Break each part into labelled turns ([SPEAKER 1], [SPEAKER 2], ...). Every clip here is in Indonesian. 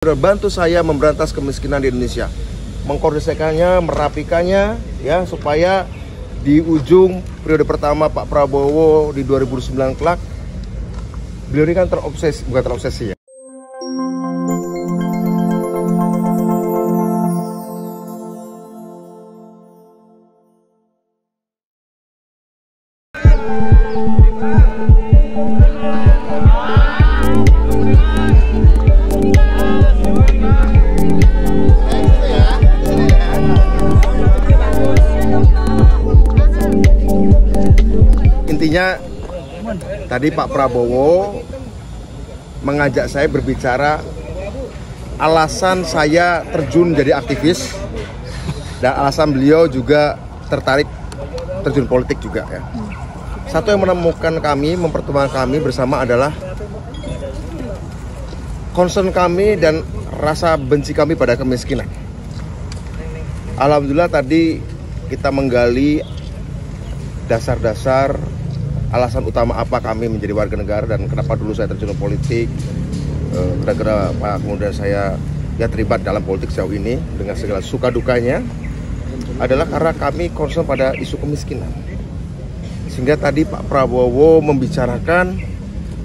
[SPEAKER 1] Bantu saya memberantas kemiskinan di Indonesia, mengkoordinasikannya, merapikannya, ya, supaya di ujung periode pertama Pak Prabowo di 2009 kelak, beliau ini kan bukan terobsesi ya. Intinya tadi Pak Prabowo mengajak saya berbicara alasan saya terjun jadi aktivis dan alasan beliau juga tertarik terjun politik juga ya. Satu yang menemukan kami, mempertemukan kami bersama adalah concern kami dan rasa benci kami pada kemiskinan. Alhamdulillah tadi kita menggali dasar-dasar alasan utama apa kami menjadi warga negara dan kenapa dulu saya terjun politik, kira-kira apa kemudian saya terlibat dalam politik sejauh ini dengan segala suka dukanya adalah karena kami concern pada isu kemiskinan. Sehingga tadi Pak Prabowo membicarakan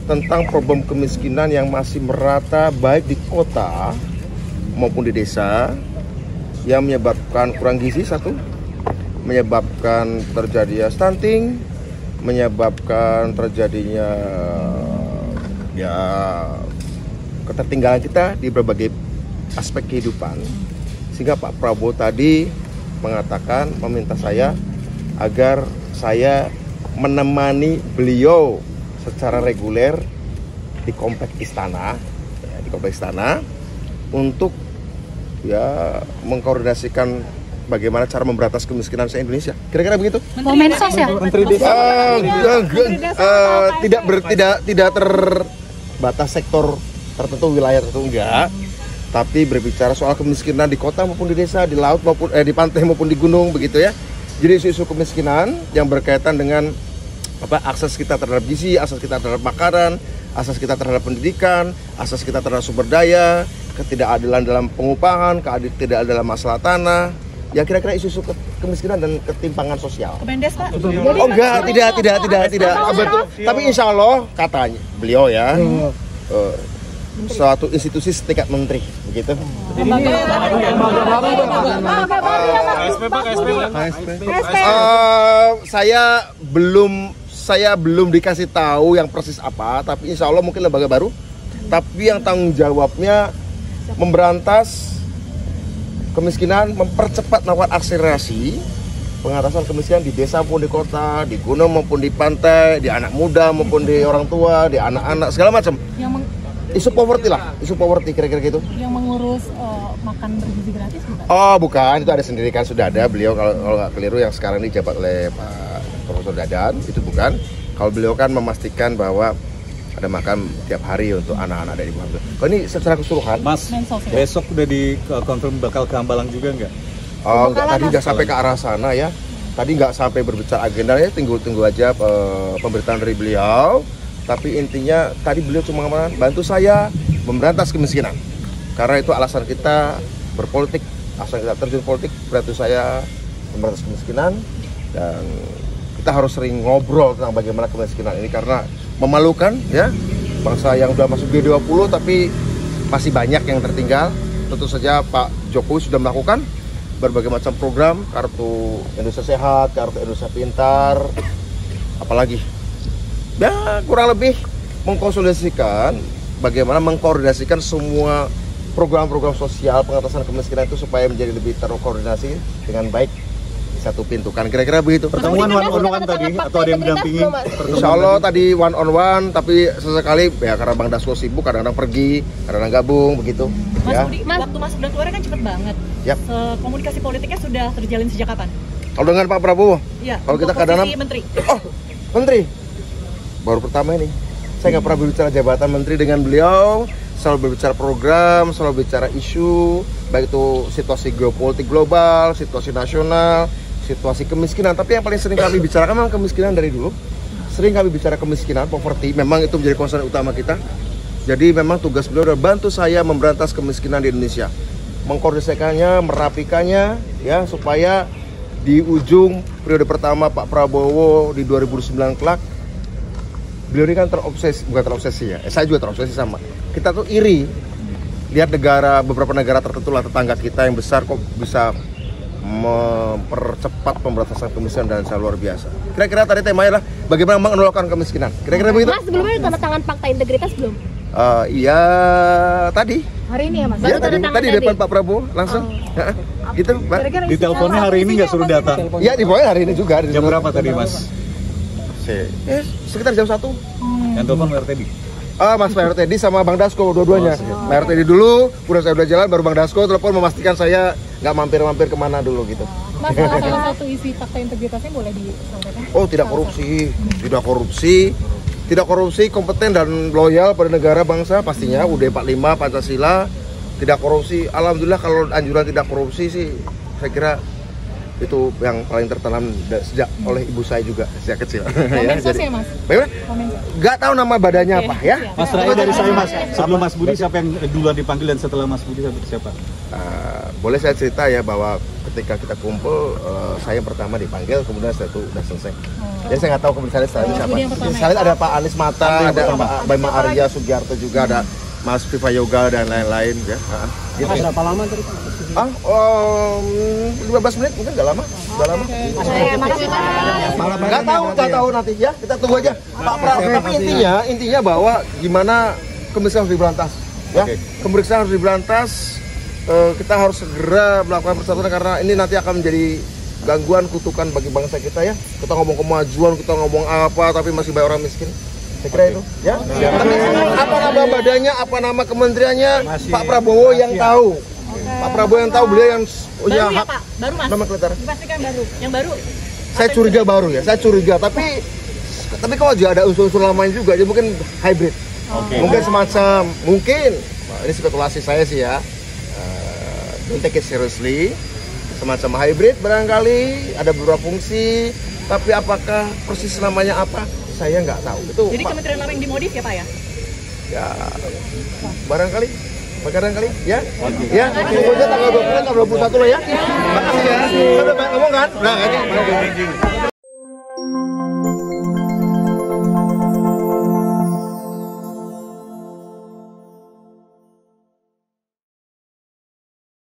[SPEAKER 1] tentang problem kemiskinan yang masih merata baik di kota maupun di desa, yang menyebabkan kurang gizi satu, menyebabkan terjadinya stunting, menyebabkan terjadinya ya ketertinggalan kita di berbagai aspek kehidupan. Sehingga Pak Prabowo tadi mengatakan, meminta saya agar saya menemani beliau secara reguler di kompleks istana, untuk ya mengkoordinasikan bagaimana cara memberantas kemiskinan se-Indonesia. Kira-kira begitu?
[SPEAKER 2] Mensos ya?
[SPEAKER 3] Menteri Desa.
[SPEAKER 1] Tidak terbatas sektor tertentu, wilayah tertentu, enggak. Tapi berbicara soal kemiskinan di kota maupun di desa, di laut maupun di pantai maupun di gunung begitu ya. Jadi isu-isu kemiskinan yang berkaitan dengan akses kita terhadap gizi, akses kita terhadap makanan, akses kita terhadap pendidikan, akses kita terhadap sumber daya, ketidakadilan dalam pengupahan, ketidakadilan dalam masalah tanah. Ya kira-kira isu-isu kemiskinan dan ketimpangan sosial.
[SPEAKER 2] Kemendes Pak?
[SPEAKER 1] Oh enggak, tidak. Betul. Tapi insya Allah katanya beliau ya suatu institusi setingkat menteri begitu. Saya belum dikasih tahu yang persis apa, tapi insya Allah mungkin lembaga baru. Tapi yang tanggung jawabnya memberantas kemiskinan, mempercepat melakukan akselerasi pengatasan kemiskinan di desa maupun di kota, di gunung maupun di pantai, di anak muda maupun di orang tua, di anak-anak, segala macam. Isu poverty lah, isu poverty kira-kira gitu.
[SPEAKER 2] Yang mengurus makan bergizi gratis bukan?
[SPEAKER 1] Oh bukan, itu ada sendiri kan, sudah ada beliau kalau nggak keliru yang sekarang ini dijabat oleh Pak Profesor Dadan, itu bukan. Kalau beliau kan memastikan bahwa ada makan tiap hari untuk anak-anak dari Muhammad. Kalau ini secara keseluruhan,
[SPEAKER 3] Mas, besok udah dikonfirm bakal ke Hambalang juga nggak?
[SPEAKER 1] Oh, tadi nggak sampai ke arah sana ya. Tadi nggak sampai berbicara agenda ya, tunggu aja pemberitaan dari beliau. Tapi intinya tadi beliau cuma mengatakan bantu saya memberantas kemiskinan. Karena itu alasan kita berpolitik, alasan kita terjun politik, bantu saya memberantas kemiskinan. Dan kita harus sering ngobrol tentang bagaimana kemiskinan ini karena memalukan ya, bangsa yang sudah masuk G20 tapi masih banyak yang tertinggal. Tentu saja Pak Jokowi sudah melakukan berbagai macam program, kartu Indonesia Sehat, kartu Indonesia Pintar, apalagi ya kurang lebih mengkonsolidasikan bagaimana mengkoordinasikan semua program-program sosial pengatasan kemiskinan itu supaya menjadi lebih terkoordinasi dengan baik satu pintu kan, kira-kira begitu.
[SPEAKER 3] Pertemuan one on one tadi atau ada yang mendampingi?
[SPEAKER 1] Insya Allah tadi one on one, tapi sesekali ya karena Bang Dasko sibuk kadang-kadang pergi, kadang-kadang gabung begitu.
[SPEAKER 2] Mas
[SPEAKER 1] ya.
[SPEAKER 2] Budi, waktu Mas udah keluar kan cepet banget.
[SPEAKER 1] Yap.
[SPEAKER 2] Komunikasi politiknya sudah terjalin sejak kapan?
[SPEAKER 1] Kalau dengan Pak Prabowo?
[SPEAKER 2] Iya.
[SPEAKER 1] Kalau kita kadang-kadang
[SPEAKER 2] menteri.
[SPEAKER 1] Oh, menteri. Baru pertama ini. Saya nggak pernah berbicara jabatan menteri dengan beliau. Selalu berbicara program, selalu bicara isu, baik itu situasi geopolitik global, situasi nasional, situasi kemiskinan. Tapi yang paling sering kami bicarakan memang kemiskinan dari dulu. Sering kami bicara kemiskinan, poverty, memang itu menjadi concern utama kita. Jadi memang tugas beliau adalah bantu saya memberantas kemiskinan di Indonesia, mengkoordinasikannya, merapikannya, ya supaya di ujung periode pertama Pak Prabowo di 2009 kelak, beliau ini kan bukan terobsesi ya, saya juga terobsesi sama. Kita tuh iri lihat beberapa negara tertentu lah tetangga kita yang besar kok bisa mempercepat pemberantasan kemiskinan dan sangat luar biasa. Kira-kira tadi temanya adalah bagaimana menolakkan kemiskinan. Kira-kira begitu?
[SPEAKER 4] Mas, sebelumnya tanda tangan fakta integritas belum?
[SPEAKER 1] Iya tadi.
[SPEAKER 4] Hari ini ya Mas?
[SPEAKER 1] Ya, tadi depan Pak Prabowo langsung. Gitu, Pak.
[SPEAKER 3] Di teleponnya hari ini nggak suruh datang.
[SPEAKER 1] Iya, di pokoknya hari ini juga.
[SPEAKER 3] Jam berapa tadi, Mas?
[SPEAKER 1] Sekitar jam 1.
[SPEAKER 3] Yang telepon Pak Teddy.
[SPEAKER 1] Mas Mayor Teddy sama Bang Dasko dua-duanya. Mayor Teddy dulu, udah saya udah jalan, baru Bang Dasko telepon memastikan saya nggak mampir-mampir kemana dulu gitu.
[SPEAKER 2] Mas, salah satu isi fakta integritasnya boleh disampaikan?
[SPEAKER 1] Oh, tidak korupsi, kompeten dan loyal pada negara bangsa pastinya. UUD 45 Pancasila, tidak korupsi. Alhamdulillah kalau anjuran tidak korupsi sih, saya kira itu yang paling tertanam sejak oleh ibu saya juga sejak kecil.
[SPEAKER 2] Komensos ya Mas?
[SPEAKER 1] Bagaimana? Nggak tahu nama badannya apa ya.
[SPEAKER 3] Mas, terakhir dari saya Mas, sebelum Mas Budi siapa yang duluan dipanggil dan setelah Mas Budi siapa?
[SPEAKER 1] Boleh saya cerita ya bahwa ketika kita kumpul, saya pertama dipanggil, kemudian saya itu udah selesai. Jadi saya nggak tahu komisaris siapa. Komisaris ada Pak Anies Mata, ada Pak Bima Arya Sugiarto juga, ada Mas Viva Yoga dan lain-lain ya.
[SPEAKER 5] Gitu. Berapa lama tadi?
[SPEAKER 1] 15 menit mungkin nggak lama, udah lama. Nggak tahu nanti ya, kita tunggu aja. Pak Prabowo intinya bahwa gimana kemiskinan harus diberantas, ya. Kemiskinan harus diberantas. Kita harus segera melakukan persatuan karena ini nanti akan menjadi gangguan, kutukan bagi bangsa kita ya. Kita ngomong kemajuan, kita ngomong apa, tapi masih banyak orang miskin. Saya kira itu, ya. Tapi apa nama badannya, apa nama kementeriannya, Pak Prabowo yang tahu. Pak Prabowo yang tahu, beliau yang
[SPEAKER 2] baru ya Pak, baru Mas.
[SPEAKER 1] Nomenklatur.
[SPEAKER 2] Dipastikan baru. Yang baru.
[SPEAKER 1] Saya curiga baru ya, tapi kalau juga ada unsur-unsur lamanya juga, jadi mungkin hybrid. Mungkin semacam, ini spekulasi saya sih ya. Don't take it seriously, semacam hybrid barangkali, ada beberapa fungsi, tapi apakah persis namanya apa, saya nggak tahu. Itu
[SPEAKER 2] jadi kementerian lama yang dimodif ya Pak ya?
[SPEAKER 1] Ya, barangkali ya. Ya, tunggu aja tanggal 20 atau 21 lah ya. Makasih ya. Saya udah banyak ngomong kan? Nah, ini.